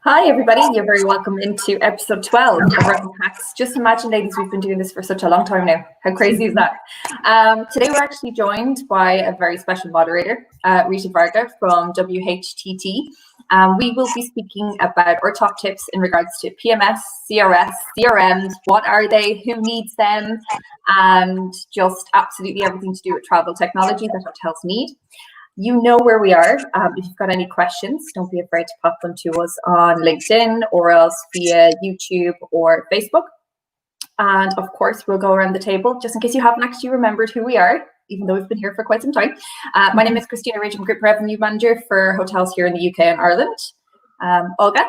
Hi, everybody. You're very welcome into episode 12 of Revenue Hacks. Just imagine, ladies, we've been doing this for such a long time now. How crazy is that? Today, we're actually joined by a very special moderator, Rita Varga from WHTT. We will be speaking about our top tips in regards to PMS, CRS, CRMs, what are they, who needs them, and just absolutely everything to do with travel technology that hotels need. You know where we are. If you've got any questions, don't be afraid to pop them to us on LinkedIn or else via YouTube or Facebook. And of course, we'll go around the table just in case you haven't actually remembered who we are, even though we've been here for quite some time. My name is Christina Rage. I'm Group Revenue Manager for hotels here in the UK and Ireland. Olga?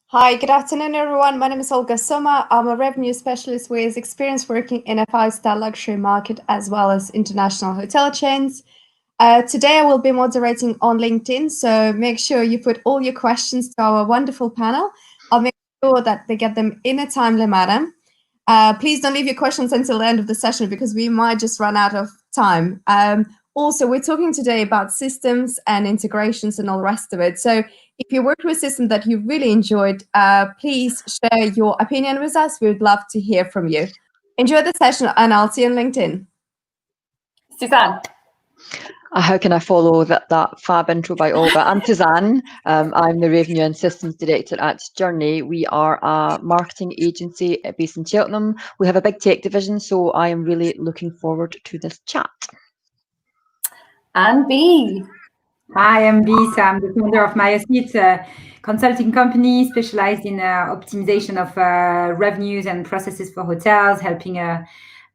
Hi, good afternoon, everyone. My name is Olga Soma. I'm a revenue specialist with experience working in a five-star luxury market as well as international hotel chains. Today I will be moderating on LinkedIn, so make sure you put all your questions to our wonderful panel. I'll make sure that they get them in a timely manner. Please don't leave your questions until the end of the session because we might just run out of time. Also, we're talking today about systems and integrations and all the rest of it. So if you worked with a system that you really enjoyed, please share your opinion with us. We would love to hear from you. Enjoy the session and I'll see you on LinkedIn. Suzanne? How can I follow that fab intro by Olga? I'm Suzanne. I'm the Revenue and Systems Director at Journey. We are a marketing agency based in Cheltenham. We have a big tech division, so I am really looking forward to this chat. And B. Hi, I'm B. So I'm the founder of MySeat, a consulting company specialized in optimization of revenues and processes for hotels, helping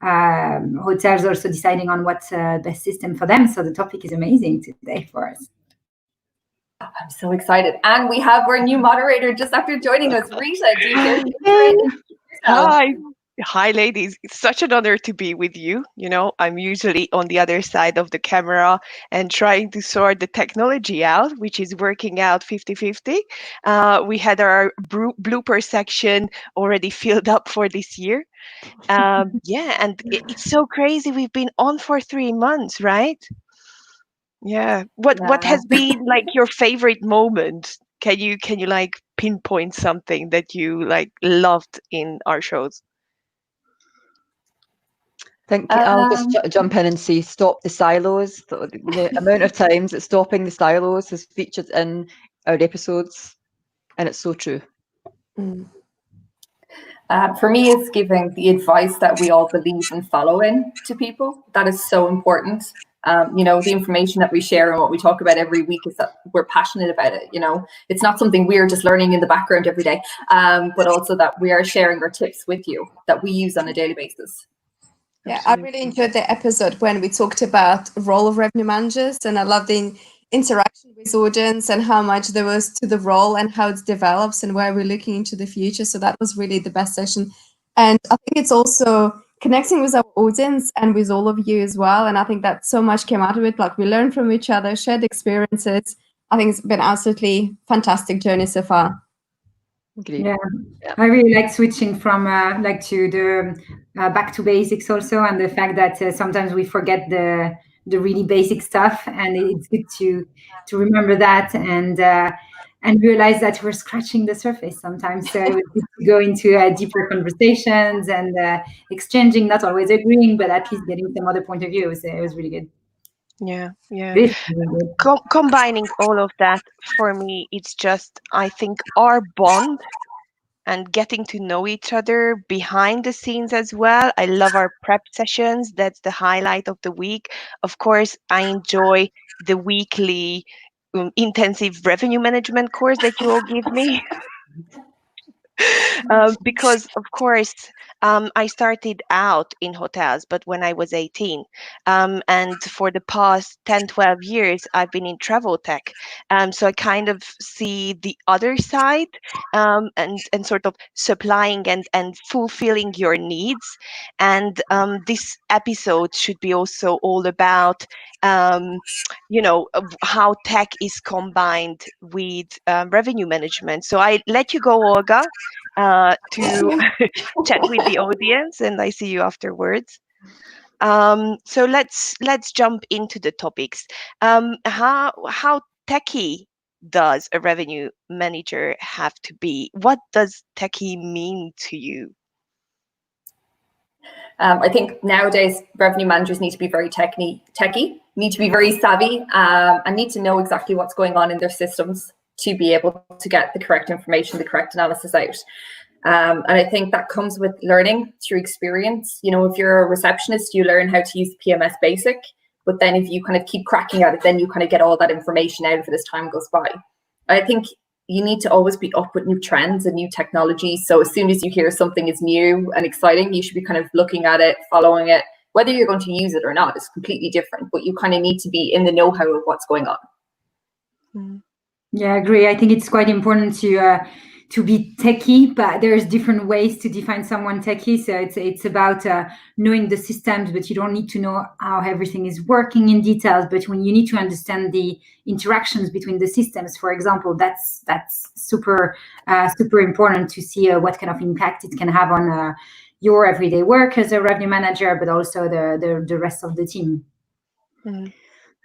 hotels also deciding on what's the best system for them. So the topic is amazing today for us. I'm so excited. And we have our new moderator just after joining us, Rita. Do you care to introduce yourself? Hi, ladies. It's such an honor to be with you. You know, I'm usually on the other side of the camera and trying to sort the technology out, which is working out 50-50. We had our blooper section already filled up for this year. Yeah, and it's so crazy. We've been on for 3 months, right? Yeah. What has been like your favorite moment? Can you like pinpoint something that you like loved in our shows? I think I'll just jump in and say stop the silos. The amount of times that stopping the silos is featured in our episodes, and it's so true. For me, it's giving the advice that we all believe and follow in to people. That is so important. You know, the information that we share and what we talk about every week is that we're passionate about it. You know, it's not something we're just learning in the background every day, but also that we are sharing our tips with you that we use on a daily basis. Yeah, I really enjoyed the episode when we talked about the role of revenue managers, and I love the interaction with audience and how much there was to the role and how it develops and where we're looking into the future. So that was really the best session. And I think it's also connecting with our audience and with all of you as well. And I think that so much came out of it. Like we learned from each other, shared experiences. I think it's been absolutely fantastic journey so far. Yeah, I really like switching from like to the back to basics also, and the fact that sometimes we forget the really basic stuff, and it's good to remember that and realize that we're scratching the surface sometimes. So it's good to go into deeper conversations and exchanging, not always agreeing, but at least getting some other point of view. So it was really good. Yeah. Really good. Combining all of that for me, it's just, I think, our bond and getting to know each other behind the scenes as well. I love our prep sessions. That's the highlight of the week. Of course, I enjoy the weekly intensive revenue management course that you all give me. Because, of course, I started out in hotels, but when I was 18. And for the past 10, 12 years, I've been in travel tech. So I kind of see the other side and sort of supplying and fulfilling your needs. And this episode should be also all about, you know, how tech is combined with revenue management. So I let you go, Olga, to chat with the audience, and I see you afterwards. So let's jump into the topics. How techy does a revenue manager have to be? What does techie mean to you? I think nowadays revenue managers need to be very techie, need to be very savvy, and need to know exactly what's going on in their systems to be able to get the correct information, the correct analysis out. And I think that comes with learning through experience. You know, if you're a receptionist, you learn how to use PMS basic, but then if you kind of keep cracking at it, then you kind of get all that information out of it as time goes by. I think you need to always be up with new trends and new technology. So as soon as you hear something is new and exciting, you should be kind of looking at it, following it. Whether you're going to use it or not is completely different, but you kind of need to be in the know-how of what's going on. Yeah, I agree. I think it's quite important to be techie, but there's different ways to define someone techie. So it's about knowing the systems, but you don't need to know how everything is working in details. But when you need to understand the interactions between the systems, for example, that's super important to see what kind of impact it can have on your everyday work as a revenue manager, but also the rest of the team.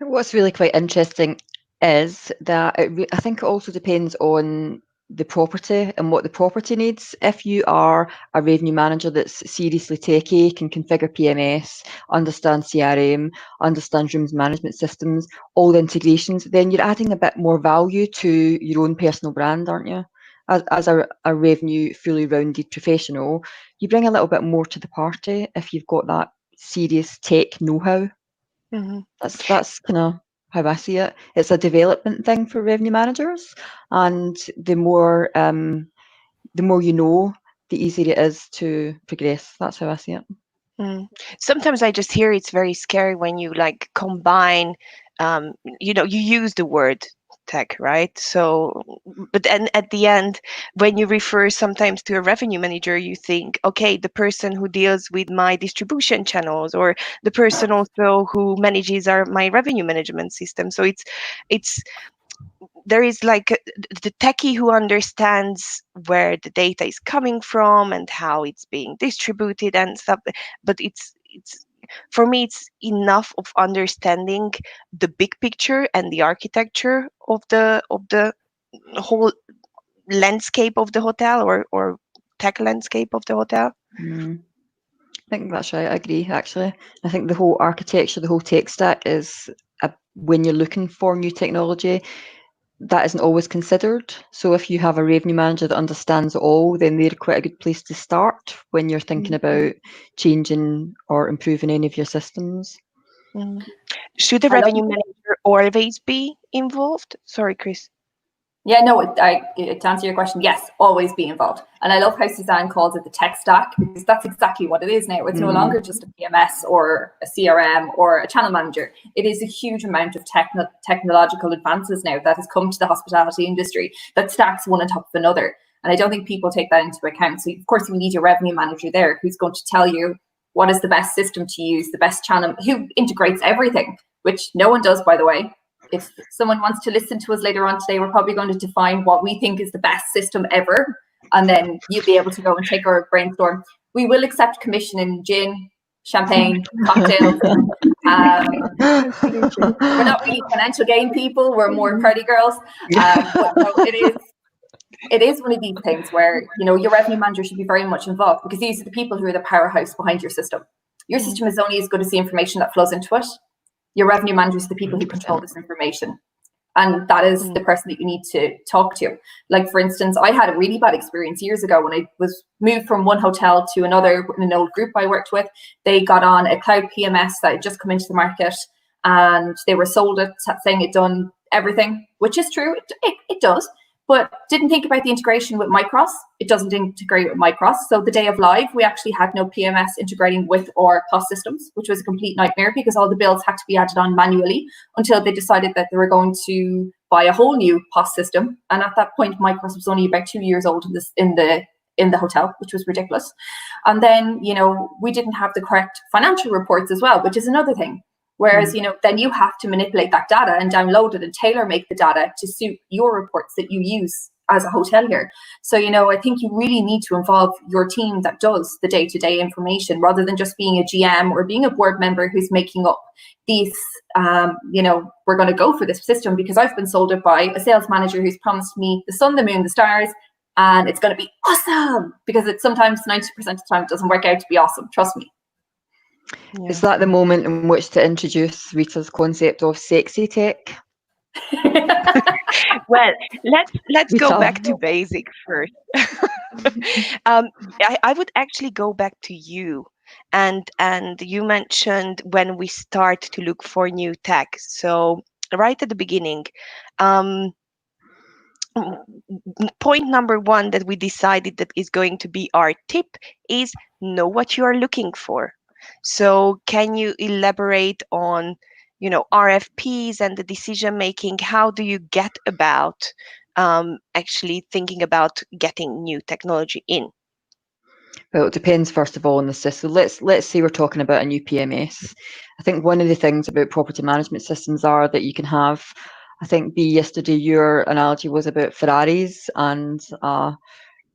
What's really quite interesting is that I think it also depends on the property and what the property needs. If you are a revenue manager that's seriously techie, can configure PMS, understand CRM, understand rooms management systems, all the integrations, then you're adding a bit more value to your own personal brand, aren't you? As a revenue fully rounded professional, you bring a little bit more to the party if you've got that serious tech know-how. That's kind of how I see it. It's a development thing for revenue managers, and the more you know, the easier it is to progress. That's how I see it. Sometimes I just hear it's very scary when you like combine, you know, you use the word tech, right? So, but then at the end, when you refer sometimes to a revenue manager, you think, okay, the person who deals with my distribution channels, or the person also who manages my revenue management system. So it's there is like the techie who understands where the data is coming from and how it's being distributed and stuff, but it's for me, it's enough of understanding the big picture and the architecture of the whole landscape of the hotel, or tech landscape of the hotel. I think that's right. I agree, actually. I think the whole architecture, the whole tech stack is, when you're looking for new technology, that isn't always considered. So if you have a revenue manager that understands it all, then they're quite a good place to start when you're thinking about changing or improving any of your systems. Should the revenue manager always be involved? Sorry, Chris. Yeah, no, to answer your question, yes, always be involved. And I love how Suzanne calls it the tech stack, because that's exactly what it is now. It's no longer just a PMS or a CRM or a channel manager. It is a huge amount of technological advances now that has come to the hospitality industry that stacks one on top of another. And I don't think people take that into account. So, of course, you need your revenue manager there who's going to tell you what is the best system to use, the best channel, who integrates everything, which no one does, by the way. If someone wants to listen to us later on today, we're probably going to define what we think is the best system ever. And then you'll be able to go and take our brainstorm. We will accept commission in gin, champagne, cocktails. We're not really financial gain people. We're more party girls. But no, it is one of these things where, you know, your revenue manager should be very much involved, because these are the people who are the powerhouse behind your system. Your system is only as good as the information that flows into it. Your revenue managers are the people who control this information. And that is the person that you need to talk to. Like, for instance, I had a really bad experience years ago when I was moved from one hotel to another in an old group I worked with. They got on a cloud PMS that had just come into the market, and they were sold it saying it done everything, which is true. It does. But didn't think about the integration with Micros. It doesn't integrate with Micros. So the day of live, we actually had no PMS integrating with our POS systems, which was a complete nightmare, because all the bills had to be added on manually until they decided that they were going to buy a whole new POS system. And at that point, Micros was only about 2 years old in the hotel, which was ridiculous. And then, you know, we didn't have the correct financial reports as well, which is another thing. Whereas, you know, then you have to manipulate that data and download it and tailor make the data to suit your reports that you use as a hotel here. So, you know, I think you really need to involve your team that does the day-to-day information, rather than just being a GM or being a board member who's making up these, you know, we're going to go for this system because I've been sold it by a sales manager who's promised me the sun, the moon, the stars, and it's going to be awesome, because it's sometimes 90% of the time it doesn't work out to be awesome. Trust me. Yeah. Is that the moment in which to introduce Rita's concept of sexy tech? Well, let's go Rita. back to basic first. I would actually go back to you, and you mentioned when we start to look for new tech. So right at the beginning, point number one that we decided that is going to be our tip is know what you are looking for. So can you elaborate on, you know, RFPs and the decision making? How do you get about actually thinking about getting new technology in? Well, it depends first of all on the system. Let's say we're talking about a new PMS. I think one of the things about property management systems are that you can have, I think yesterday your analogy was about Ferraris, and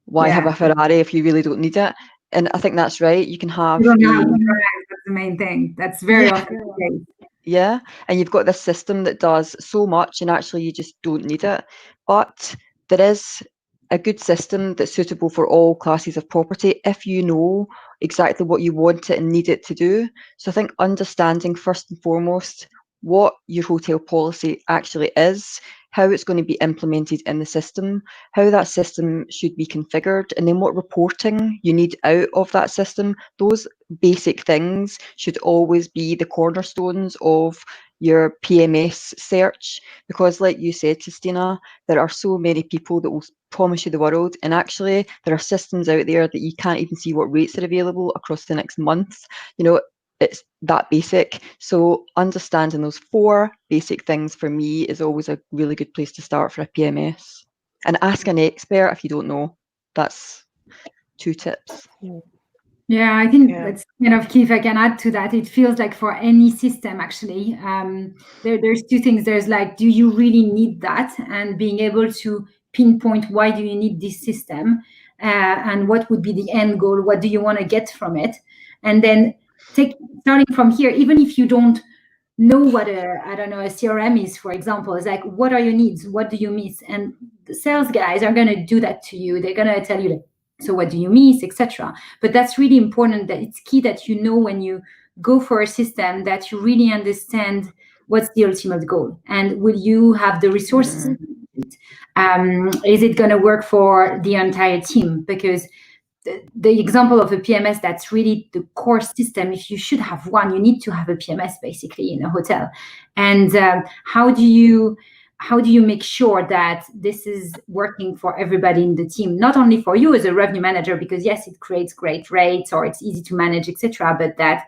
why have a Ferrari if you really don't need it? And I think that's right. You can have that's the main thing. That's very often the case. Yeah, and you've got this system that does so much, and actually you just don't need it. But there is a good system that's suitable for all classes of property if you know exactly what you want it and need it to do. So I think understanding first and foremost what your hotel policy actually is, how it's going to be implemented in the system, how that system should be configured, and then what reporting you need out of that system. Those basic things should always be the cornerstones of your PMS search, because like you said, Christina, there are so many people that will promise you the world, and actually there are systems out there that you can't even see what rates are available across the next month. You know, it's that basic. So understanding those 4 basic things for me is always a really good place to start for a PMS. And ask an expert if you don't know. That's 2 tips. Yeah, I think that's kind of key. If I can add to that, it feels like for any system, actually, there's 2 things. There's like, do you really need that? And being able to pinpoint why do you need this system, and what would be the end goal? What do you want to get from it? And then starting from here, even if you don't know what a CRM is, for example, it's like, what are your needs? What do you miss? And the sales guys are going to do that to you. They're going to tell you, like, so what do you miss, etc. But that's really important, that it's key that you know when you go for a system that you really understand what's the ultimate goal, and will you have the resources? Is it going to work for the entire team? Because the example of a PMS, that's really the core system. If you should have one, you need to have a PMS basically in a hotel. And how do you make sure that this is working for everybody in the team, not only for you as a revenue manager, because yes, it creates great rates or it's easy to manage, etc., but that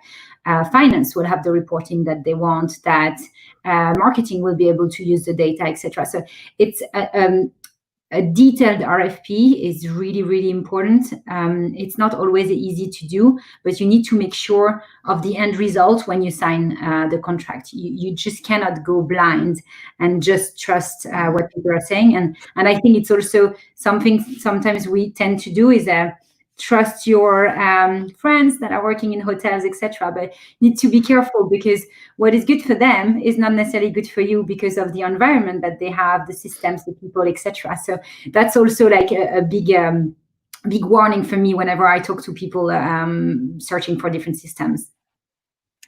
finance will have the reporting that they want, that marketing will be able to use the data, etc. So it's a detailed RFP is really, really important. It's not always easy to do, but you need to make sure of the end result when you sign the contract. You just cannot go blind and just trust what people are saying. And I think it's also something sometimes we tend to do is trust your friends that are working in hotels, etc. But you need to be careful, because what is good for them is not necessarily good for you because of the environment that they have, the systems, the people, etc. So that's also like a big warning for me whenever I talk to people searching for different systems.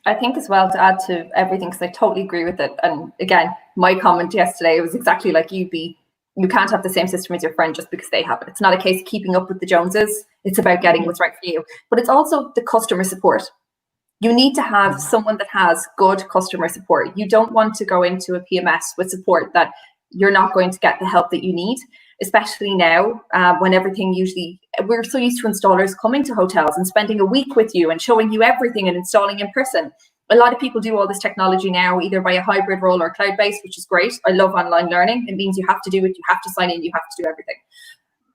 I think as well, to add to everything, because I totally agree with it. And again, my comment yesterday was exactly like you can't have the same system as your friend just because they have it. It's not a case of keeping up with the Joneses. It's about getting what's right for you. But it's also the customer support. You need to have someone that has good customer support. You don't want to go into a PMS with support that you're not going to get the help that you need, especially now when everything we're so used to installers coming to hotels and spending a week with you and showing you everything and installing in person. A lot of people do all this technology now either by a hybrid role or cloud-based, which is great. I love online learning. It means you have to do it, you have to sign in, you have to do everything.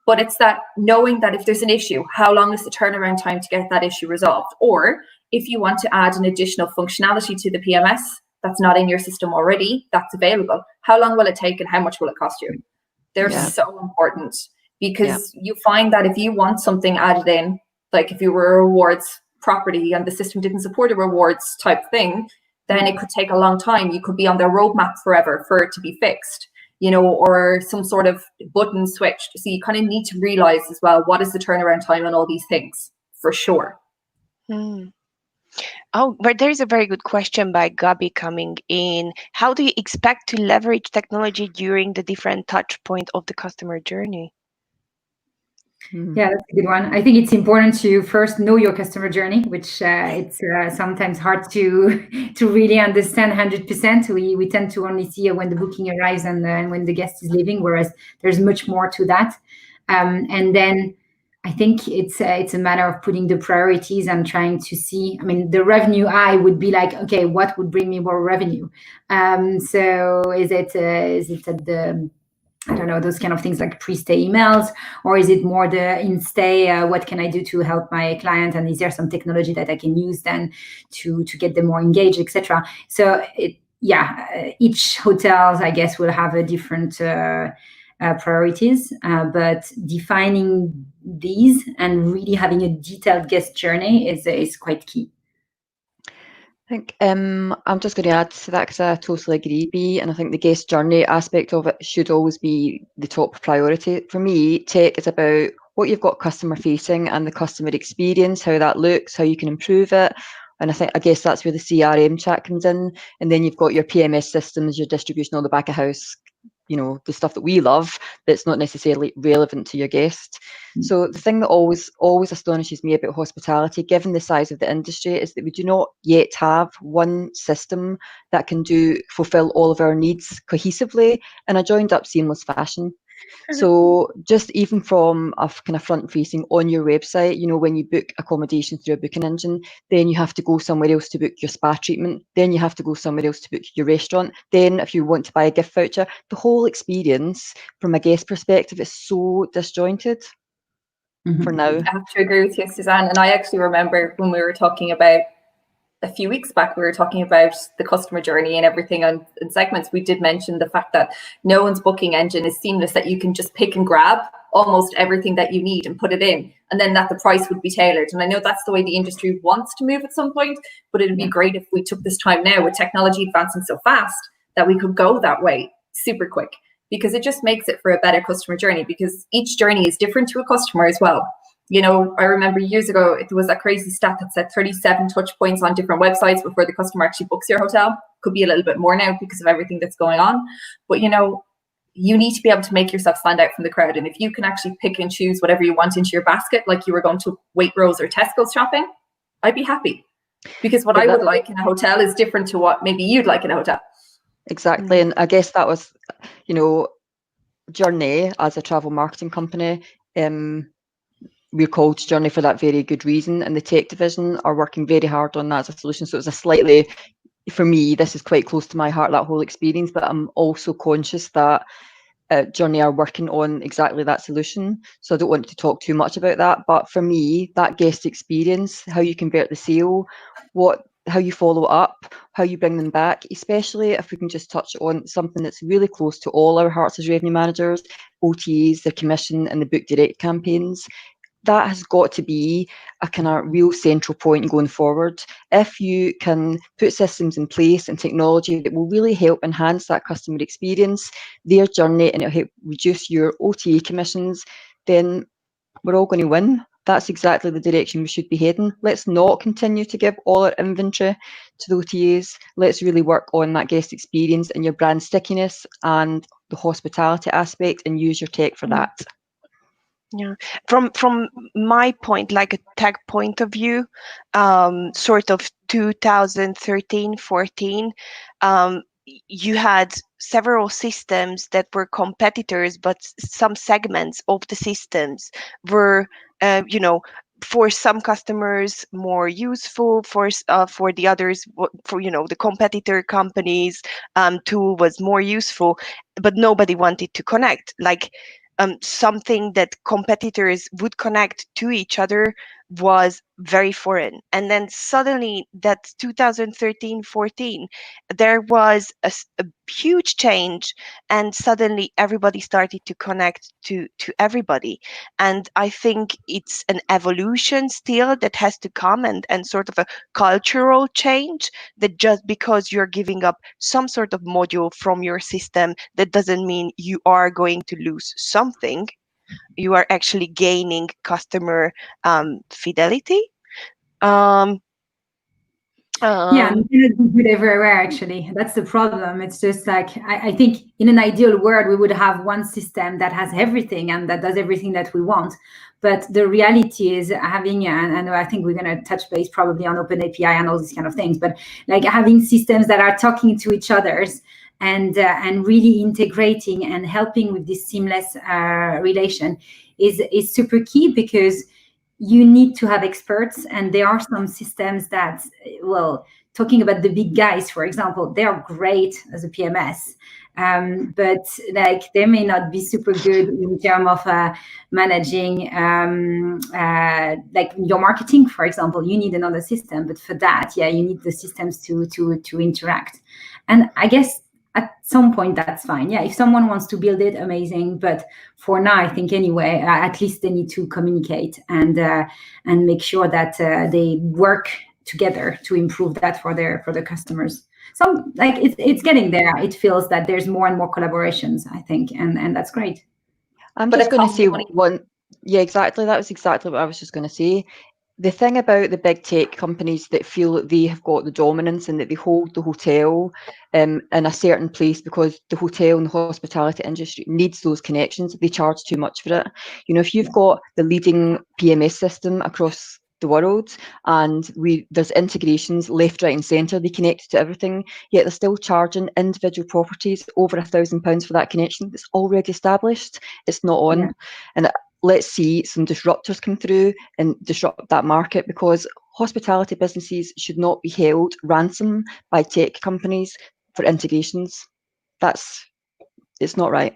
But it's that knowing that if there's an issue, how long is the turnaround time to get that issue resolved? Or if you want to add an additional functionality to the PMS that's not in your system already, that's available. How long will it take and how much will it cost you? They're so important, because you find that if you want something added in, like if you were a rewards property and the system didn't support a rewards type thing, then it could take a long time. You could be on their roadmap forever for it to be fixed, you know, or some sort of button switched. So you kind of need to realize as well, what is the turnaround time on all these things, for sure. Oh, but there's a very good question by Gabi coming in. How do you expect to leverage technology during the different touch point of the customer journey? Yeah, that's a good one. I think it's important to first know your customer journey, which it's sometimes hard to really understand 100%. We tend to only see when the booking arrives and when the guest is leaving, whereas there's much more to that. And then I think it's a matter of putting the priorities and trying to see. I mean, the revenue eye would be like, okay, what would bring me more revenue? So is it at the, I don't know, those kind of things like pre-stay emails, or is it more the in-stay, what can I do to help my client, and is there some technology that I can use then to get them more engaged, etc. So each hotels, I guess, will have a different priorities, but defining these and really having a detailed guest journey is quite key. I think I'm just going to add to that, because I totally agree, Bea, and I think the guest journey aspect of it should always be the top priority. For me, tech is about what you've got customer facing and the customer experience, how that looks, how you can improve it. And I guess that's where the CRM chat comes in. And then you've got your PMS systems, your distribution on the back of house, you know, the stuff that we love that's not necessarily relevant to your guest. So the thing that always astonishes me about hospitality, given the size of the industry, is that we do not yet have one system that can fulfill all of our needs cohesively in a joined up seamless fashion. So just even from a kind of front facing on your website, you know, when you book accommodation through a booking engine, then you have to go somewhere else to book your spa treatment. Then you have to go somewhere else to book your restaurant. Then if you want to buy a gift voucher, the whole experience from a guest perspective is so disjointed for now. I have to agree with you, Suzanne. And I actually remember when we were talking about a few weeks back, we were talking about the customer journey and everything in segments. We did mention the fact that no one's booking engine is seamless, that you can just pick and grab almost everything that you need and put it in, and then that the price would be tailored. And I know that's the way the industry wants to move at some point, but it'd be great if we took this time now, with technology advancing so fast, that we could go that way super quick, because it just makes it for a better customer journey, because each journey is different to a customer as well. You know, I remember years ago, it was that crazy stat that said 37 touch points on different websites before the customer actually books your hotel. Could be a little bit more now because of everything that's going on. But, you know, you need to be able to make yourself stand out from the crowd. And if you can actually pick and choose whatever you want into your basket, like you were going to Waitrose or Tesco's shopping, I'd be happy. Because what I would like in a hotel is different to what maybe you'd like in a hotel. Exactly. And I guess that was, you know, Journey as a travel marketing company, we're called Journey for that very good reason, and the tech division are working very hard on that as a solution. So it's a slightly, for me, this is quite close to my heart, that whole experience, but I'm also conscious that Journey are working on exactly that solution. So I don't want to talk too much about that, but for me, that guest experience, how you convert the sale, how you follow up, how you bring them back, especially if we can just touch on something that's really close to all our hearts as revenue managers, OTAs, the commission and the book direct campaigns. That has got to be a kind of real central point going forward. If you can put systems in place and technology that will really help enhance that customer experience, their journey, and it'll help reduce your OTA commissions, then we're all going to win. That's exactly the direction we should be heading. Let's not continue to give all our inventory to the OTAs. Let's really work on that guest experience and your brand stickiness and the hospitality aspect, and use your tech for that. Yeah, from my point, like a tech point of view, sort of 2013, 14, you had several systems that were competitors, but some segments of the systems were, you know, for some customers more useful, for the others, for, you know, the competitor companies, tool was more useful, but nobody wanted to connect. Like, something that competitors would connect to each other was very foreign. And then suddenly, that's 2013-14, there was a huge change, and suddenly everybody started to connect to everybody. And I think it's an evolution still that has to come, and sort of a cultural change, that just because you're giving up some sort of module from your system, that doesn't mean you are going to lose something. You are actually gaining customer fidelity. Yeah, and you cannot do it everywhere, actually. That's the problem. It's just like, I think in an ideal world, we would have one system that has everything and that does everything that we want. But the reality is having, and I think we're going to touch base probably on Open API and all these kind of things, but like having systems that are talking to each other's and really integrating and helping with this seamless relation is super key, because you need to have experts. And there are some systems that, well, talking about the big guys, for example, they are great as a PMS, but like they may not be super good in terms of managing like your marketing, for example. You need another system, but for that, yeah, you need the systems to interact. And I guess at some point that's fine. Yeah, if someone wants to build it, amazing. But for now, I think anyway, at least they need to communicate and make sure that they work together to improve that for their customers. So like it's getting there. It feels that there's more and more collaborations, I think, and that's great. I'm just going to say one. Yeah, exactly. That was exactly what I was just going to say. The thing about the big tech companies that feel that they have got the dominance and that they hold the hotel in a certain place because the hotel and the hospitality industry needs those connections, they charge too much for it. You know, if you've got the leading PMS system across the world and there's integrations left, right and centre, they connect to everything, yet they're still charging individual properties over £1,000 for that connection that's already established. It's not on. Yeah. And let's see some disruptors come through and disrupt that market, because hospitality businesses should not be held ransom by tech companies for integrations. It's not right.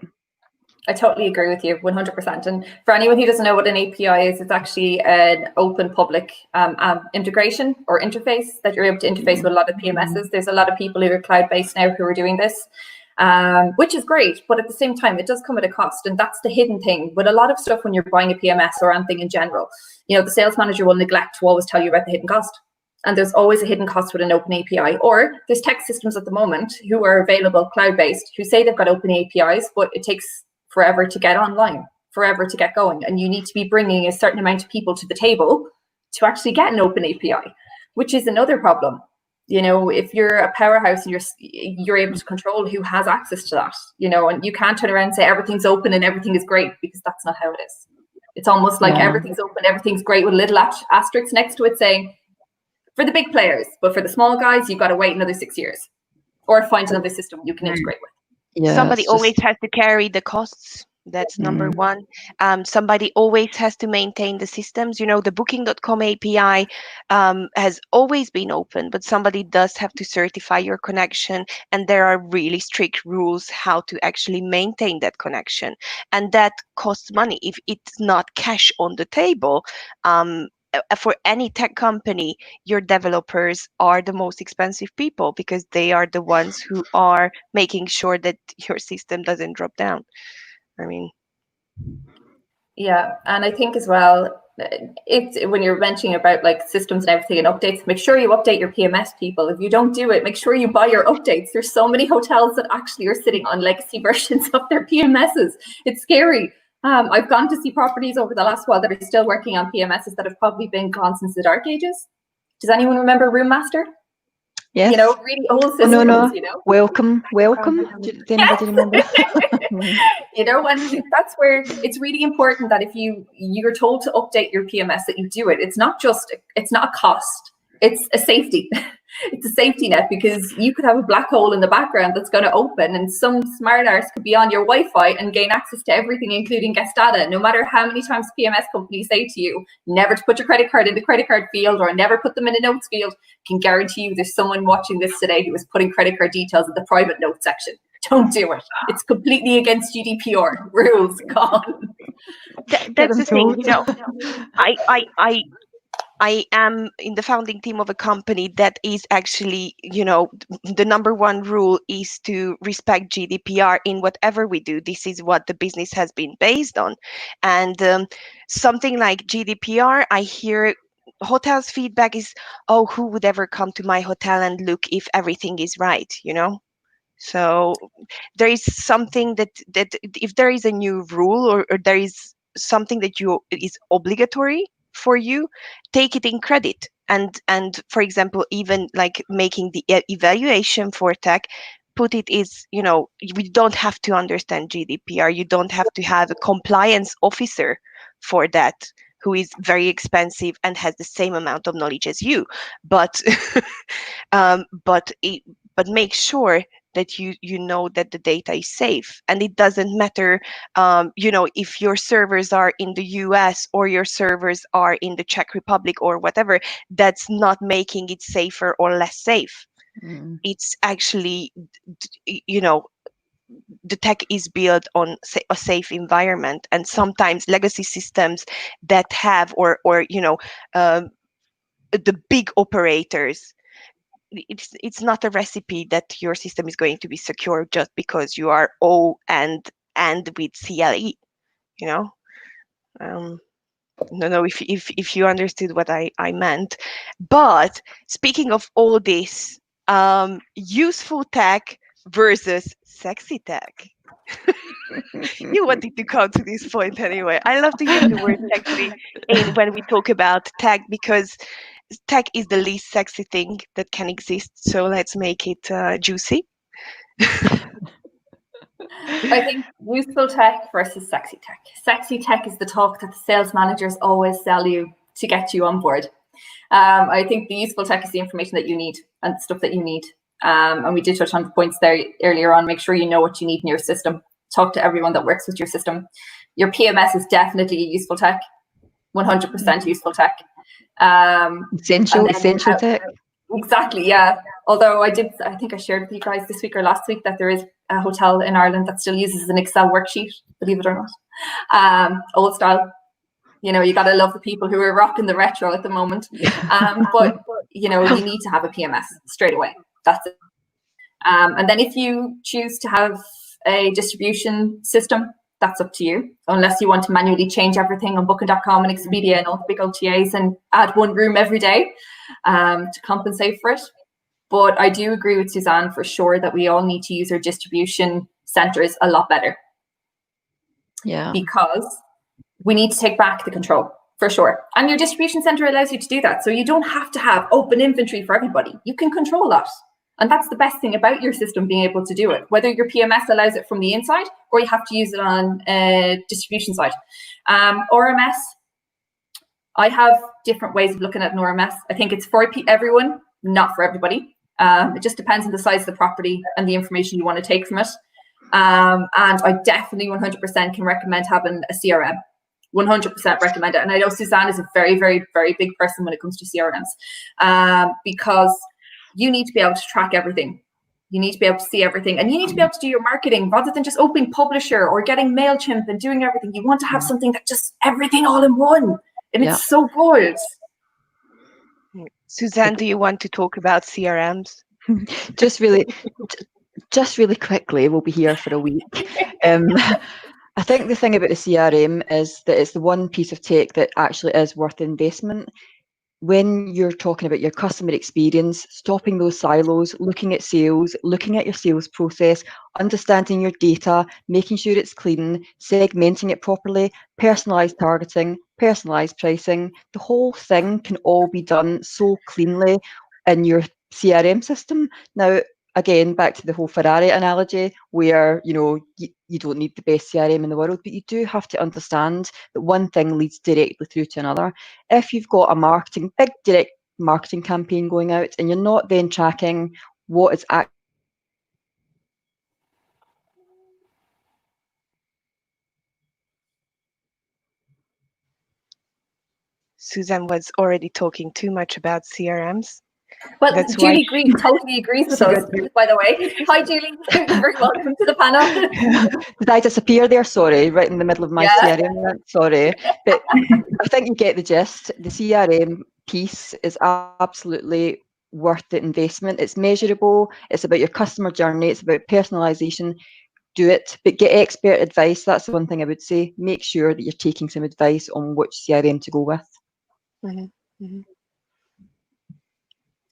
I totally agree with you 100%. And for anyone who doesn't know what an API is, it's actually an open public integration or interface that you're able to interface with a lot of PMSs. There's a lot of people who are cloud-based now who are doing this. Which is great, but at the same time, it does come at a cost, and that's the hidden thing. But a lot of stuff when you're buying a PMS or anything in general, you know, the sales manager will neglect to always tell you about the hidden cost. And there's always a hidden cost with an open API. Or there's tech systems at the moment who are available cloud-based who say they've got open APIs, but it takes forever to get online, forever to get going. And you need to be bringing a certain amount of people to the table to actually get an open API, which is another problem. You know, if you're a powerhouse and you're able to control who has access to that, you know, and you can't turn around and say everything's open and everything is great, because that's not how it is. It's almost like everything's open, everything's great with a little asterisk next to it saying, for the big players, but for the small guys, you've got to wait another 6 years or find another system you can integrate with. Yeah, somebody always has to carry the costs. That's number one. Somebody always has to maintain the systems. You know, the Booking.com API has always been open, but somebody does have to certify your connection. And there are really strict rules how to actually maintain that connection. And that costs money. If it's not cash on the table, for any tech company, your developers are the most expensive people, because they are the ones who are making sure that your system doesn't drop down. I mean, yeah, and I think as well, it's when you're mentioning about like systems and everything and updates, make sure you update your PMS people. If you don't do it, make sure you buy your updates. There's so many hotels that actually are sitting on legacy versions of their PMSs. It's scary. I've gone to see properties over the last while that are still working on PMSs that have probably been gone since the dark ages. Does anyone remember Room Master? Yes. You know, really old systems. Oh, no. You know? Welcome. Did anybody remember? You know, and that's where it's really important that if you're told to update your PMS, that you do it. It's not a cost. It's a safety. It's a safety net, because you could have a black hole in the background that's going to open, and some smart arse could be on your Wi-Fi and gain access to everything, including guest data. No matter how many times PMS companies say to you, never to put your credit card in the credit card field or never put them in a notes field, I can guarantee you there's someone watching this today who is putting credit card details in the private notes section. Don't do it. It's completely against GDPR rules. Gone. That's the thing, you know. I am in the founding team of a company that is actually, the number one rule is to respect GDPR in whatever we do. This is what the business has been based on. And something like GDPR, I hear hotels' feedback is, oh, who would ever come to my hotel and look if everything is right, So there is something that if there is a new rule or there is something that is obligatory for you, take it in credit. And for example, even like making the evaluation for tech, put it is, you don't have to understand GDPR. You don't have to have a compliance officer for that, who is very expensive and has the same amount of knowledge as you. But but make sure that you know that the data is safe, and it doesn't matter if your servers are in the US or your servers are in the Czech Republic or whatever. That's not making it safer or less safe. It's actually, the tech is built on a safe environment, and sometimes legacy systems that have or the big operators, it's not a recipe that your system is going to be secure just because you are O and with CLE, no, if you understood what I meant. But speaking of all this, useful tech versus sexy tech. You wanted to come to this point anyway. I love to use the word sexy when we talk about tech, because tech is the least sexy thing that can exist. So let's make it juicy. I think useful tech versus sexy tech. Sexy tech is the talk that the sales managers always sell you to get you on board. I think the useful tech is the information that you need and the stuff that you need. And we did touch on the points there earlier on. Make sure you know what you need in your system. Talk to everyone that works with your system. Your PMS is definitely a useful tech, 100% useful tech. Essential tech. Exactly, yeah. Although I think I shared with you guys this week or last week that there is a hotel in Ireland that still uses an Excel worksheet, believe it or not. Old style. You got to love the people who are rocking the retro at the moment. But you need to have a PMS straight away. That's it. And then if you choose to have a distribution system, that's up to you, unless you want to manually change everything on Booking.com and Expedia and all the big OTAs and add one room every day to compensate for it. But I do agree with Suzanne for sure that we all need to use our distribution centers a lot better. Yeah. Because we need to take back the control, for sure. And your distribution center allows you to do that. So you don't have to have open inventory for everybody. You can control that. And that's the best thing about your system being able to do it, whether your PMS allows it from the inside or you have to use it on a distribution side. RMS, I have different ways of looking at an RMS. I think it's for everyone, not for everybody. It just depends on the size of the property and the information you want to take from it. And I definitely 100% can recommend having a CRM. 100% recommend it. And I know Suzanne is a very, very, very big person when it comes to CRMs, because you need to be able to track everything. You need to be able to see everything, and you need to be able to do your marketing rather than just opening Publisher or getting MailChimp and doing everything. You want to have something that just everything all in one, and it's so good. Suzanne, do you want to talk about CRMs? Just really quickly, we'll be here for a week. I think the thing about the CRM is that it's the one piece of tech that actually is worth investment. When you're talking about your customer experience, stopping those silos, looking at sales, looking at your sales process, understanding your data, making sure it's clean, segmenting it properly, personalized targeting, personalized pricing, the whole thing can all be done so cleanly in your CRM system. Now, again, back to the whole Ferrari analogy, where you don't need the best CRM in the world, but you do have to understand that one thing leads directly through to another. If you've got a big direct marketing campaign going out and you're not then tracking what is actually Suzanne was already talking too much about CRMs. Well, That's Julie totally agrees with us, by the way. Hi, Julie. You're very welcome to the panel. Did I disappear there? Sorry, right in the middle of my CRM rant. Sorry. But I think you get the gist. The CRM piece is absolutely worth the investment. It's measurable. It's about your customer journey. It's about personalization. Do it, but get expert advice. That's the one thing I would say. Make sure that you're taking some advice on which CRM to go with. I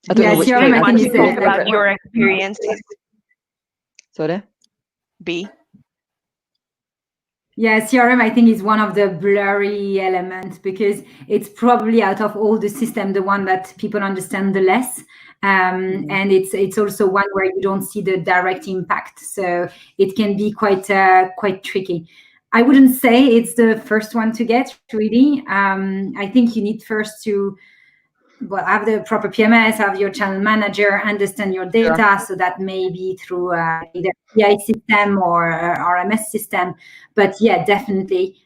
don't know which CRM, want to talk is about your experiences. Sorry? B. Yeah, CRM, I think, is one of the blurry elements because it's probably out of all the system, the one that people understand the less. And it's also one where you don't see the direct impact. So it can be quite tricky. I wouldn't say it's the first one to get, really. I think you need first to have the proper PMS, have your channel manager, understand your data, so that maybe through either PI system or RMS system. But yeah, definitely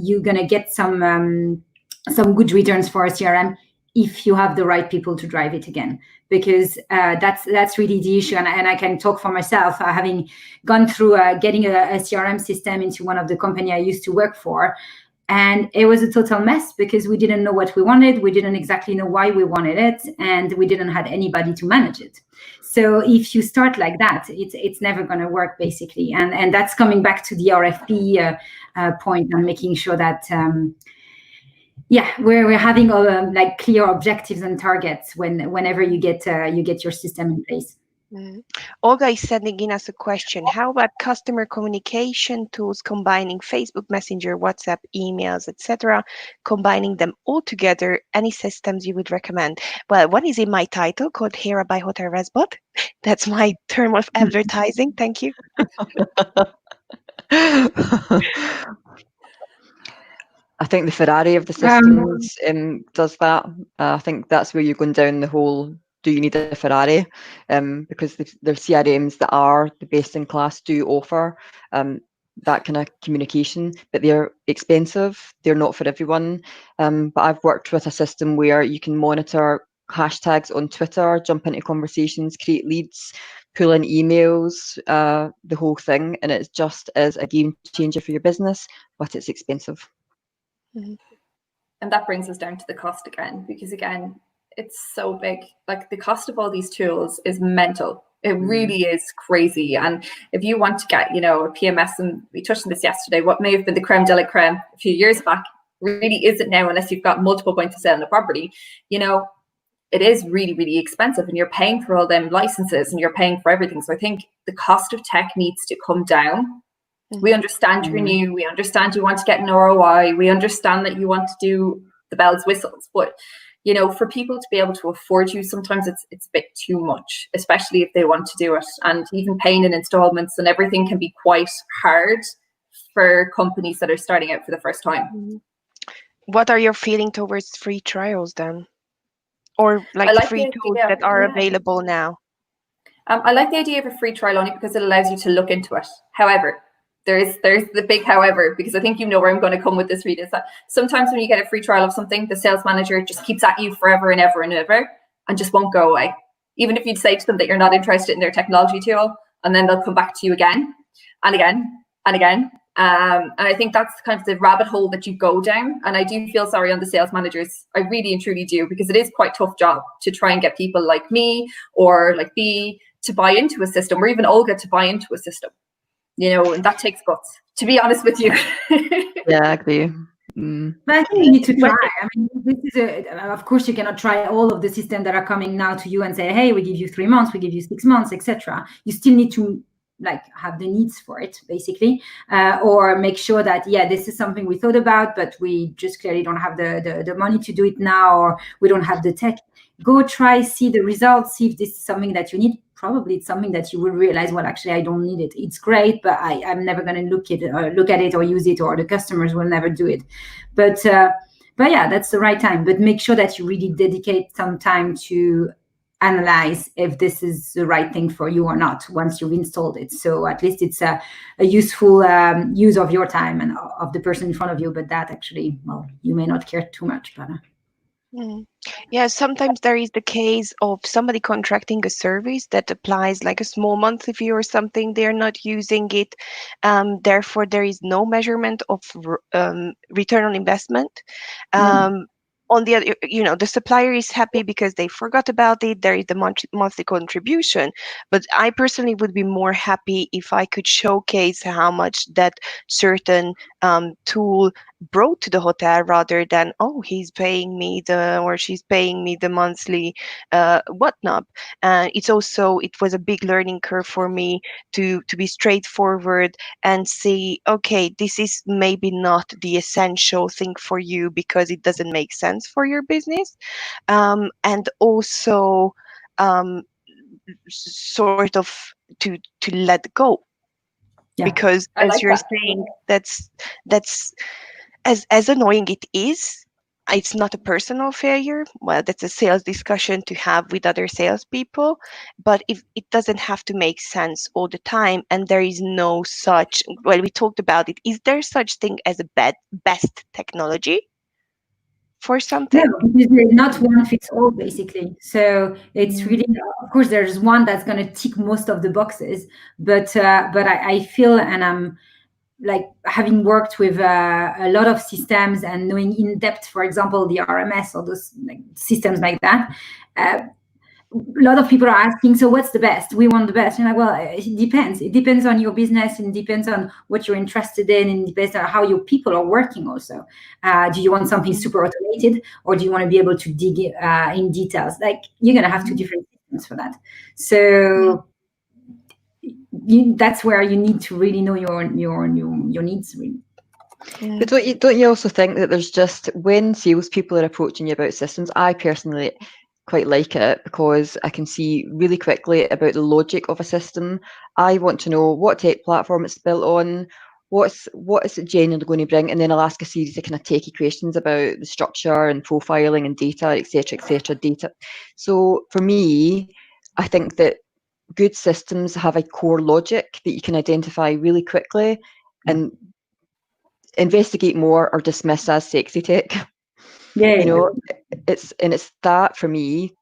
you're gonna get some good returns for a CRM if you have the right people to drive it again, because that's really the issue. And I can talk for myself, having gone through getting a CRM system into one of the company I used to work for. And it was a total mess because we didn't know what we wanted. We didn't exactly know why we wanted it, and we didn't have anybody to manage it. So if you start like that, it's never going to work, basically. And that's coming back to the RFP point and making sure that we're having like clear objectives and targets whenever you get your system in place. Olga is sending in us a question. How about customer communication tools, combining Facebook Messenger, WhatsApp, emails, etc., combining them all together? Any systems you would recommend? Well, one is in my title called Hera by Hotel Resbot. That's my term of advertising. Thank you. I think the Ferrari of the systems does that. I think that's where you're going down the whole, do you need a Ferrari? Because their CRMs that are the best in class do offer that kind of communication, but they're expensive. They're not for everyone. But I've worked with a system where you can monitor hashtags on Twitter, jump into conversations, create leads, pull in emails, the whole thing. And it's just as a game changer for your business, but it's expensive. And that brings us down to the cost again, because again, it's so big. Like the cost of all these tools is mental. It really is crazy. And if you want to get, a PMS, and we touched on this yesterday, what may have been the creme de la creme a few years back really isn't now, unless you've got multiple points of sale in the property. It is really, really expensive, and you're paying for all them licenses and you're paying for everything. So I think the cost of tech needs to come down. We understand you're new. We understand you want to get an ROI. We understand that you want to do the bells, whistles. But, for people to be able to afford you, sometimes it's a bit too much, especially if they want to do it. And even paying in installments and everything can be quite hard for companies that are starting out for the first time. What are your feeling towards free trials then? Or like free tools that are available now? I like the idea of a free trial only because it allows you to look into it. However, there's the big however, because I think you know where I'm going to come with this, Rita, is that sometimes when you get a free trial of something, the sales manager just keeps at you forever and ever and ever and just won't go away. Even if you'd say to them that you're not interested in their technology tool, and then they'll come back to you again and again and again. And I think that's kind of the rabbit hole that you go down. And I do feel sorry on the sales managers. I really and truly do, because it is quite a tough job to try and get people like me or like B to buy into a system, or even Olga to buy into a system. And that takes guts, to be honest with you. Yeah, I agree. But I think you need to try. I mean, this is of course, you cannot try all of the systems that are coming now to you and say, hey, we give you 3 months, we give you 6 months, etc. You still need to have the needs for it, basically, or make sure that, this is something we thought about, but we just clearly don't have the money to do it now, or we don't have the tech. Go try, see the results, see if this is something that you need. Probably it's something that you will realize, well, actually, I don't need it. It's great, but I'm never going to look at it or use it, or the customers will never do it. But yeah, that's the right time. But make sure that you really dedicate some time to analyze if this is the right thing for you or not once you've installed it. So at least it's a useful use of your time and of the person in front of you. But that actually, well, you may not care too much, but. Yeah, sometimes there is the case of somebody contracting a service that applies like a small monthly fee or something. They're not using it. Therefore, there is no measurement of return on investment. On the other, the supplier is happy because they forgot about it. There is the monthly contribution. But I personally would be more happy if I could showcase how much that certain tool brought to the hotel, rather than, oh, he's paying me or she's paying me the monthly whatnot. It was a big learning curve for me to be straightforward and say, okay, this is maybe not the essential thing for you because it doesn't make sense for your business. And also sort of to let go. Yeah. Because I as like you're that. saying, that's as annoying it is, it's not a personal failure. Well, that's a sales discussion to have with other salespeople, but if it doesn't have to make sense all the time, and there is no such, well, we talked about it. Is there such thing as a best technology for something? No, because there's not one fits all, basically. So it's really, of course, there's one that's going to tick most of the boxes, but I feel, and I'm like having worked with a lot of systems and knowing in depth, for example, the RMS or those systems like that. A lot of people are asking, so what's the best? We want the best. And like, well, it depends. It depends on your business, and it depends on what you're interested in, and it depends on how your people are working also. Do you want something super automated, or do you want to be able to dig in details? Like, you're going to have two different systems for that. So that's where you need to really know your needs, really. But don't you also think that there's just, when salespeople are approaching you about systems, I personally quite like it because I can see really quickly about the logic of a system. I want to know what tech platform it's built on, what is it genuinely going to bring, and then I'll ask a series of kind of techie questions about the structure and profiling and data, etc. data. So for me, I think that good systems have a core logic that you can identify really quickly and investigate more or dismiss as sexy tech. It's that for me,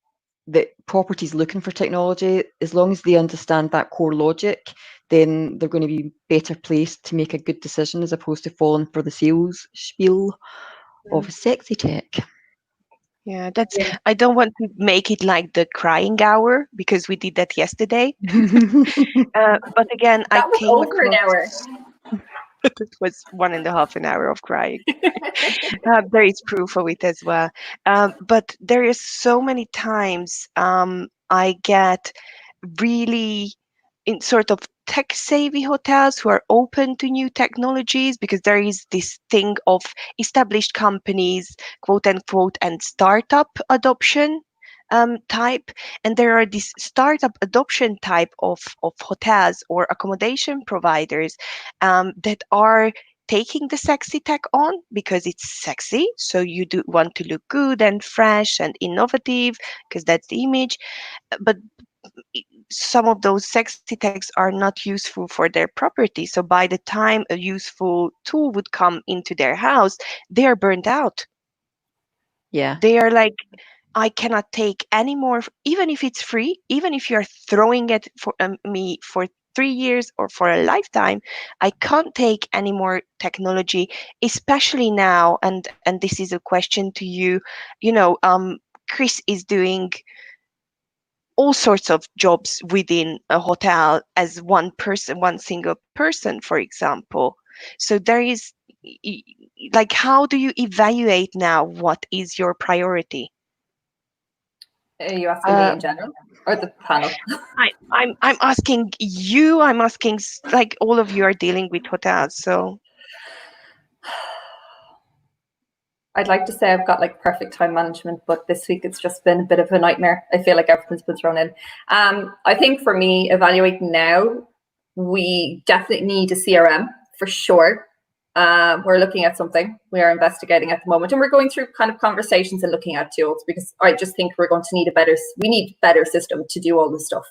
that properties looking for technology, as long as they understand that core logic, then they're going to be better placed to make a good decision as opposed to falling for the sales spiel of sexy tech. Yeah, I don't want to make it like the crying hour, because we did that yesterday. But again, That I was came over an across. hour. It was 1.5 hours of crying. There is proof of it as well. But there is so many times I get really in sort of tech savvy hotels who are open to new technologies, because there is this thing of established companies, quote unquote, and startup adoption type. And there are this startup adoption type of hotels or accommodation providers that are taking the sexy tech on because it's sexy. So you do want to look good and fresh and innovative because that's the image. But some of those sexy techs are not useful for their property. So by the time a useful tool would come into their house, they are burnt out. Yeah. They are like, I cannot take any more, even if it's free, even if you're throwing it for me for 3 years or for a lifetime, I can't take any more technology, especially now. And this is a question to you. Chris is doing all sorts of jobs within a hotel as one single person, for example. So there is, like, how do you evaluate now what is your priority? Are you asking me in general or the panel? I'm asking you. I'm asking, like, all of you are dealing with hotels, so. I'd like to say I've got like perfect time management, but this week it's just been a bit of a nightmare. I feel like everything's been thrown in. I think for me, evaluating now, we definitely need a CRM for sure. We're looking at something. We are investigating at the moment, and we're going through kind of conversations and looking at tools, because I just think we're going to need we need better system to do all this stuff.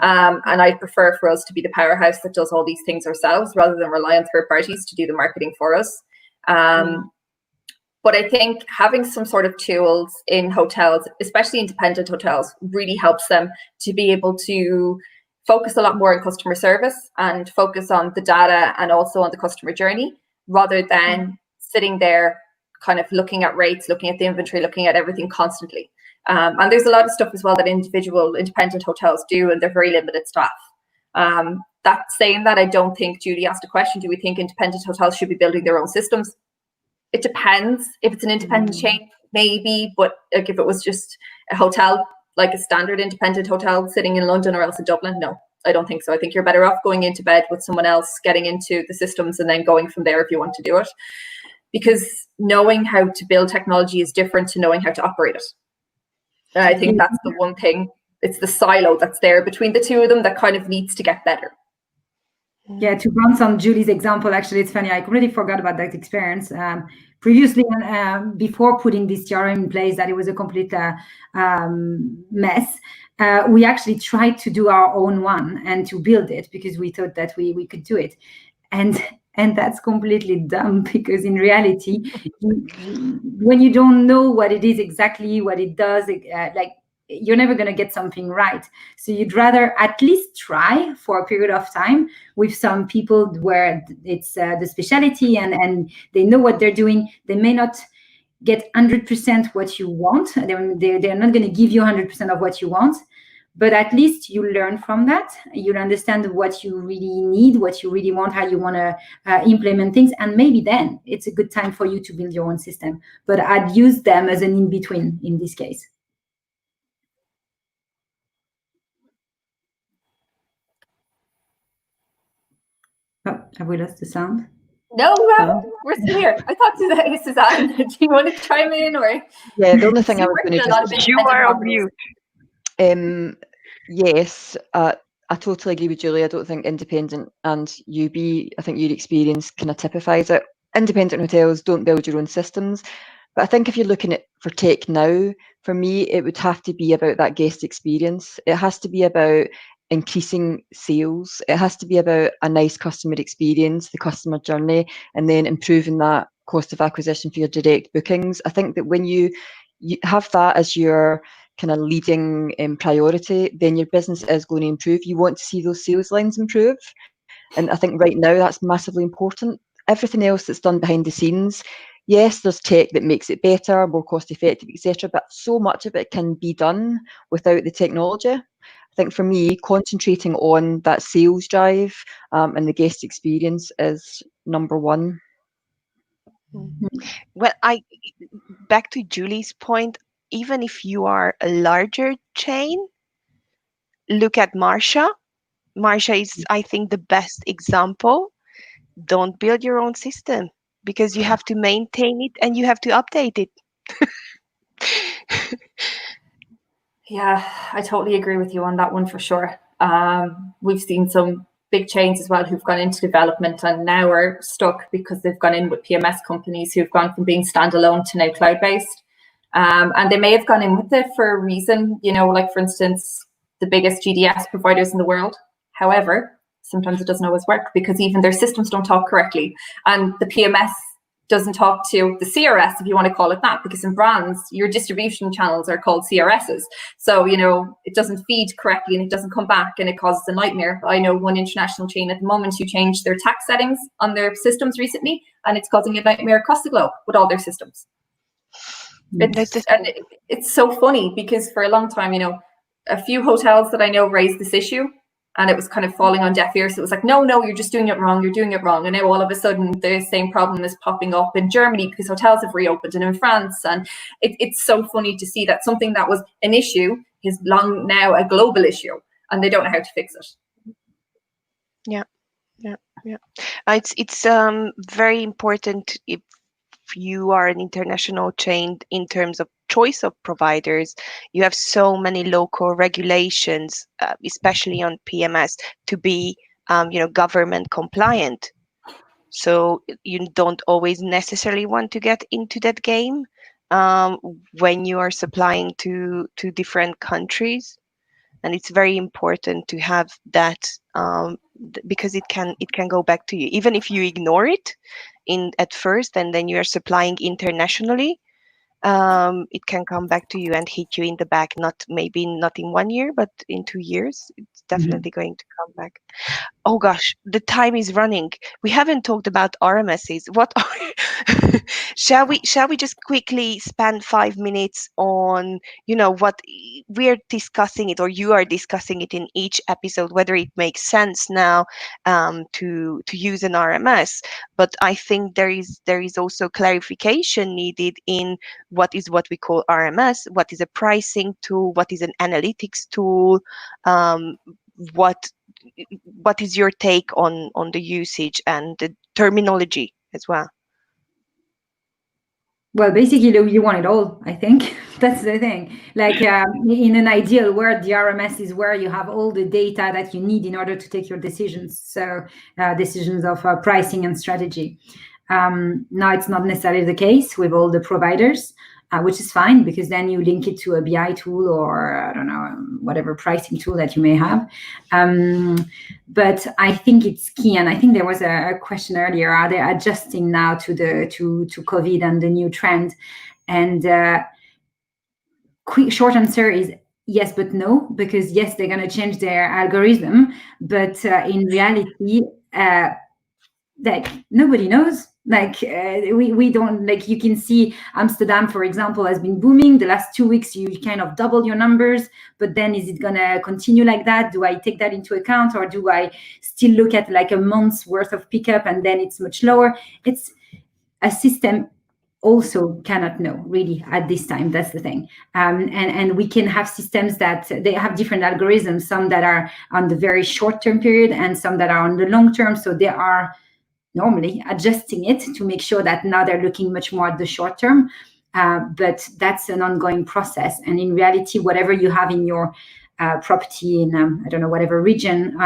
And I prefer for us to be the powerhouse that does all these things ourselves rather than rely on third parties to do the marketing for us. But I think having some sort of tools in hotels, especially independent hotels, really helps them to be able to focus a lot more on customer service and focus on the data and also on the customer journey, rather than sitting there kind of looking at rates, looking at the inventory, looking at everything constantly. And there's a lot of stuff as well that individual independent hotels do, and they're very limited staff. That saying that, I don't think, Julie asked a question, do we think independent hotels should be building their own systems? It depends. If it's an independent chain, maybe, but like if it was just a hotel, like a standard independent hotel sitting in London or else in Dublin, no, I don't think so. I think you're better off going into bed with someone else, getting into the systems, and then going from there if you want to do it. Because knowing how to build technology is different to knowing how to operate it. And I think that's the one thing, it's the silo that's there between the two of them that kind of needs to get better. Yeah, to bounce on Julie's example, actually, it's funny, I completely forgot about that experience. Previously, before putting this CRM in place, that it was a complete mess. We actually tried to do our own one and to build it because we thought that we could do it. And that's completely dumb, because in reality, when you don't know what it is exactly, what it does, like, you're never going to get something right. So you'd rather at least try for a period of time with some people where it's the specialty and they know what they're doing. They may not get 100% what you want. They're not going to give you 100% of what you want, but at least you learn from that. You'll understand what you really need, what you really want, how you want to implement things. And maybe then it's a good time for you to build your own system. But I'd use them as an in-between in this case. Oh, have we lost the sound? No, we're still here. I thought Suzanne, do you want to chime in? Or yeah, the only thing I was going to just... You are on mute. Yes, I totally agree with Julie. I don't think independent and UB, I think your experience kind of typifies it. Independent hotels don't build your own systems. But I think if you're looking at for tech now, for me, it would have to be about that guest experience. It has to be about increasing sales. It has to be about a nice customer experience, the customer journey, and then improving that cost of acquisition for your direct bookings. I think that when you have that as your kind of leading priority, then your business is going to improve. You want to see those sales lines improve. And I think right now that's massively important. Everything else that's done behind the scenes, yes, there's tech that makes it better, more cost effective, etc. But so much of it can be done without the technology. I think for me, concentrating on that sales drive and the guest experience is number one. Well, back to Julie's point, even if you are a larger chain, look at Marsha. Marsha is, I think, the best example. Don't build your own system, because you have to maintain it and you have to update it. yeah, I totally agree with you on that one for sure. We've seen some big chains as well who've gone into development and now are stuck because they've gone in with PMS companies who've gone from being standalone to now cloud-based. And they may have gone in with it for a reason, you know, like for instance, the biggest GDS providers in the world. However, sometimes it doesn't always work because even their systems don't talk correctly. And the PMS doesn't talk to the CRS, if you want to call it that, because in brands, your distribution channels are called CRSs. So, you know, it doesn't feed correctly and it doesn't come back and it causes a nightmare. I know one international chain at the moment who changed their tax settings on their systems recently, and it's causing a nightmare across the globe with all their systems. It's so funny because for a long time, you know, a few hotels that I know raised this issue and it was kind of falling on deaf ears. So it was like, no, you're just doing it wrong. You're doing it wrong. And now all of a sudden the same problem is popping up in Germany because hotels have reopened and in France. And it's so funny to see that something that was an issue is long now a global issue and they don't know how to fix it. Yeah. It's very important if you are an international chain in terms of choice of providers. You have so many local regulations, especially on PMS, to be government compliant. So you don't always necessarily want to get into that game when you are supplying to different countries. And it's very important to have that because it can go back to you, even if you ignore it at first, and then you are supplying internationally. It can come back to you and hit you in the back. Maybe not in 1 year, but in 2 years, it's definitely going to come back. Oh gosh, the time is running. We haven't talked about RMSs. What are shall we just quickly spend 5 minutes on, what we're discussing it, or you are discussing it in each episode, whether it makes sense now to use an RMS. But I think there is also clarification needed in what we call RMS, what is a pricing tool, what is an analytics tool, what is your take on the usage and the terminology as well? Well, basically, you want it all, I think. That's the thing. Like in an ideal world, the RMS is where you have all the data that you need in order to take your decisions. So decisions of pricing and strategy. Now, it's not necessarily the case with all the providers, which is fine, because then you link it to a BI tool or, I don't know, whatever pricing tool that you may have. But I think it's key. And I think there was a question earlier, are they adjusting now to COVID and the new trend? And short answer is yes, but no, because yes, they're going to change their algorithm. But in reality, like nobody knows. Like we don't, like, you can see Amsterdam, for example, has been booming the last 2 weeks. You kind of double your numbers, but then is it gonna continue like that? Do I take that into account, or do I still look at like a month's worth of pickup and then it's much lower? It's a system also cannot know really at this time. That's the thing. And we can have systems that they have different algorithms, some that are on the very short-term period and some that are on the long term. So they are normally adjusting it to make sure that now they're looking much more at the short term. But that's an ongoing process. And in reality, whatever you have in your property in, I don't know, whatever region,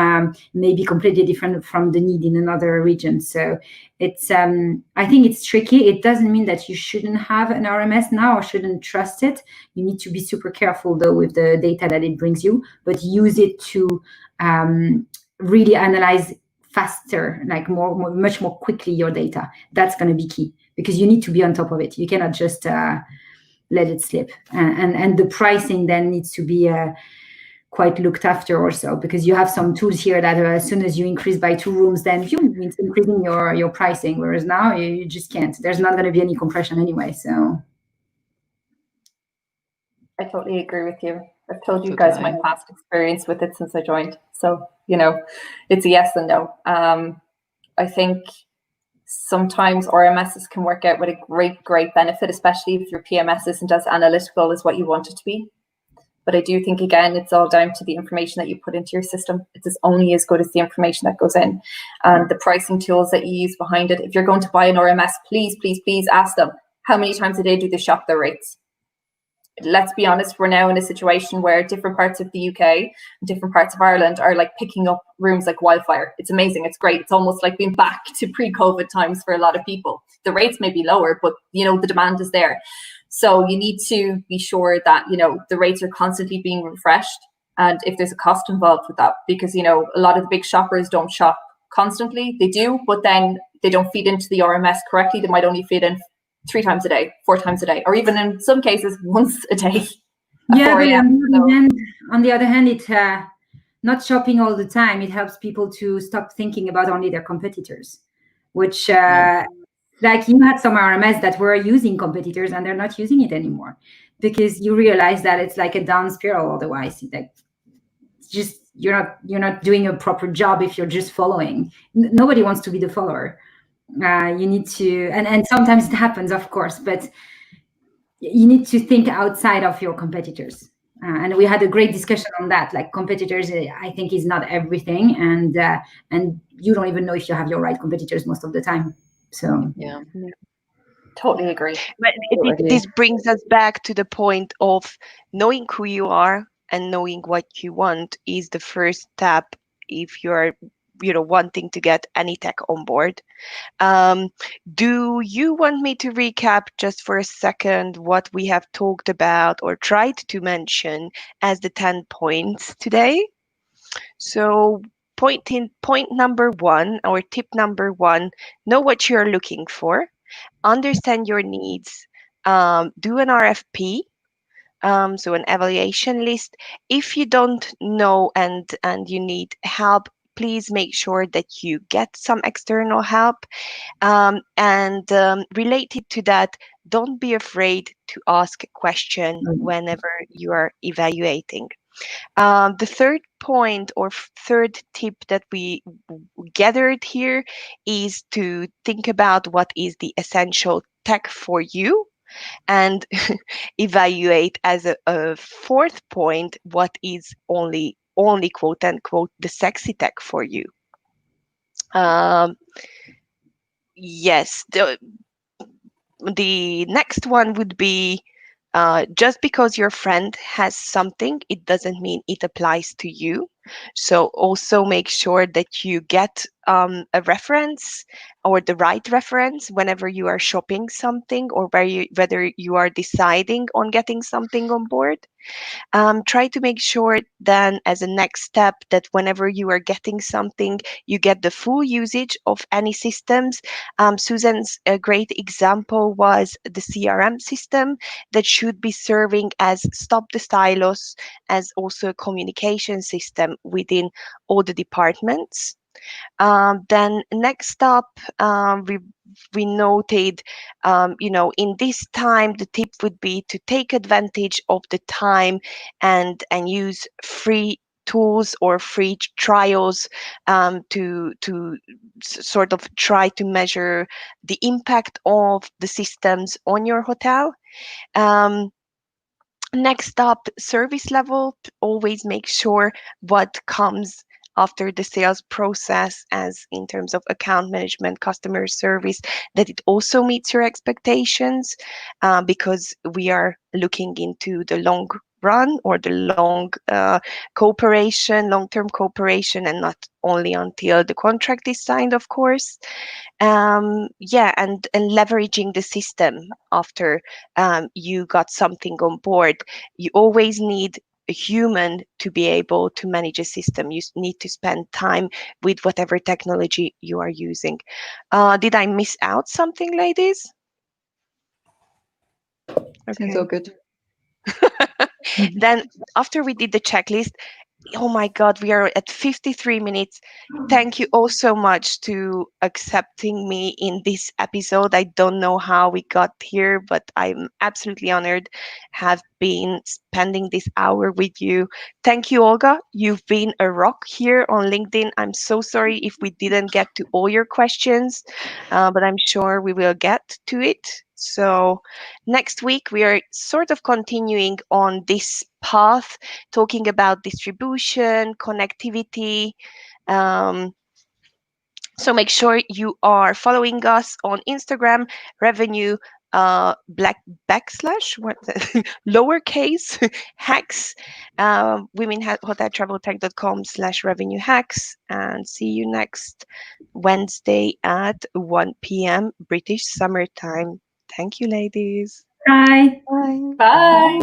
may be completely different from the need in another region. So it's, I think it's tricky. It doesn't mean that you shouldn't have an RMS now or shouldn't trust it. You need to be super careful though with the data that it brings you, but use it to really analyze faster, like much more quickly your data. That's going to be key, because you need to be on top of it. You cannot just let it slip. And the pricing then needs to be quite looked after also, because you have some tools here that as soon as you increase by 2 rooms, then it's increasing your pricing, whereas now you just can't. There's not going to be any compression anyway. So I totally agree with you. I've told you guys my past experience with it since I joined. So, it's a yes and no. I think sometimes RMSs can work out with a great benefit, especially if your PMS isn't as analytical as what you want it to be. But I do think, again, it's all down to the information that you put into your system. It's only as good as the information that goes in. And the pricing tools that you use behind it. If you're going to buy an RMS, please ask them, how many times a day do they shop their rates? Let's be honest, we're now in a situation where different parts of the UK and different parts of Ireland are like picking up rooms like wildfire. It's amazing. It's great. It's almost like being back to pre-COVID times for a lot of people. The rates may be lower, but the demand is there. So you need to be sure that, the rates are constantly being refreshed. And if there's a cost involved with that, because, a lot of the big shoppers don't shop constantly. They do, but then they don't feed into the RMS correctly. They might only feed in 3 times a day, 4 times a day, or even in some cases once a day. Yeah, but on the other hand, it's not shopping all the time. It helps people to stop thinking about only their competitors, which like you had some RMS that were using competitors and they're not using it anymore, because you realize that it's like a down spiral otherwise. Like, it's just you're not doing a proper job if you're just following. Nobody wants to be the follower. You need to, and sometimes it happens, of course, but you need to think outside of your competitors. And we had a great discussion on that. Like, competitors, I think, is not everything, and you don't even know if you have your right competitors most of the time. So yeah. Totally agree. But this brings us back to the point of knowing who you are and knowing what you want is the first step if you're wanting to get any tech on board. Do you want me to recap just for a second what we have talked about or tried to mention as the 10 points today? So point number one, or tip number one: know what you're looking for, understand your needs, do an RFP, so an evaluation list. If you don't know and you need help, please make sure that you get some external help. And related to that, don't be afraid to ask a question whenever you are evaluating. The third point, or third tip that we gathered here, is to think about what is the essential tech for you, and evaluate as a fourth point what is only quote unquote the sexy tech for you. Yes, the next one would be, just because your friend has something, it doesn't mean it applies to you. So also make sure that you get a reference, or the right reference, whenever you are shopping something, or whether you are deciding on getting something on board. Try to make sure then, as a next step, that whenever you are getting something, you get the full usage of any systems. Susan's a great example was the CRM system that should be serving as stop the stylos, as also a communication system within all the departments. Then next up, we noted, in this time, the tip would be to take advantage of the time and use free tools or free trials to sort of try to measure the impact of the systems on your hotel. Next up, service level. Always make sure what comes after the sales process, as in terms of account management, customer service, that it also meets your expectations, because we are looking into the long run, or the long-term cooperation, and not only until the contract is signed, of course. Yeah, and leveraging the system after you got something on board. You always need a human to be able to manage a system. You need to spend time with whatever technology you are using. Did I miss out something, ladies? Okay. Sounds all good. Then after we did the checklist, oh my God, we are at 53 minutes. Thank you all so much to accepting me in this episode. I don't know how we got here, but I'm absolutely honored have been spending this hour with you. Thank you, Olga. You've been a rock here on LinkedIn. I'm so sorry if we didn't get to all your questions, but I'm sure we will get to it. So next week, we are sort of continuing on this path, talking about distribution, connectivity. So make sure you are following us on Instagram, revenue lowercase hacks, womenhoteltraveltech.com/revenue hacks, and see you next Wednesday at 1 p.m. British Summer Time. Thank you, ladies. Bye. Bye. Bye.